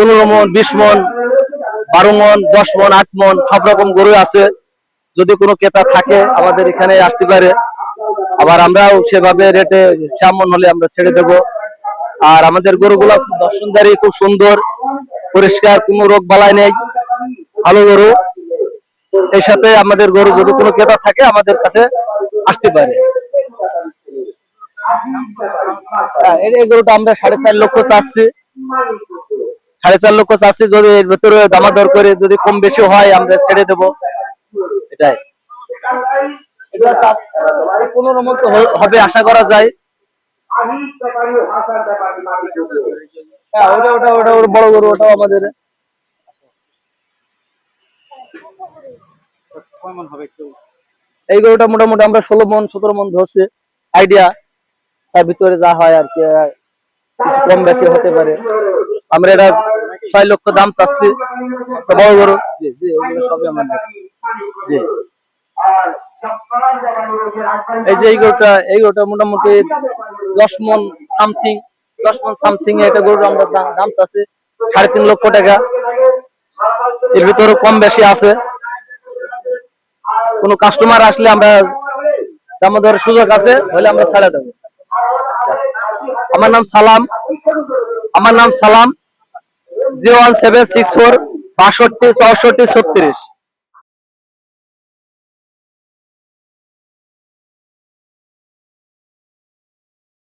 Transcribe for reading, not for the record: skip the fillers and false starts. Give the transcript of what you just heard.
15 মন, 20 মন, 12 মন, 10 মন, 8 মন সব রকম গরু আছে। যদি কোনো ক্রেতা থাকে আমাদের এখানে আসতে পারে। আবার আমরাও সেভাবে রেটে কেমন হলে আমরা ছেড়ে দেব। আর আমাদের গরুগুলো দর্শনদারি খুব সুন্দর, পরিষ্কার, কোনো রোগ বালাই নেই, ভালো গরু। এই সাথে আমাদের গরু যদি কোনো ক্রেতা থাকে আমাদের কাছে আসতে পারে। এই গরুটা আমরা 4.5 লক্ষ চাচ্ছি। 4.5 লক্ষ চাচ্ছি, যদি এর ভেতরে দামাদর করে যদি কম বেশি হয় আমরা ছেড়ে দেবো। এটাই, এটা 15 মন তো হবে আশা করা যায়। হ্যাঁ, ওটা ওটা ওটা ওটা বড় গরু, ওটাও আমাদের। এই গরুটা মোটামুটি আমরা 16 মন 17 মন ধরছি আইডিয়া। তার ভিতরে যা হয় আর কি কম বেশি হতে পারে। আমরা এটা 6 লক্ষ দাম চাচ্ছি, বড় গরু। জি জি, এগুলো সবই আমাদের। জি, এই যে এই গরুটা মোটামুটি 10 মন সামথিং, 10 মন সামথিং এটা গরুর আমরা দাম চাচ্ছি 3.5 লক্ষ টাকা। এর ভিতরে কম বেশি আছে। কোনো কাস্টমার আসলে আমরা দাম দরের সুযোগ আছে, হলে আমরা ছেড়ে দেবো। আমার নাম সালাম। 01764 62 64 36।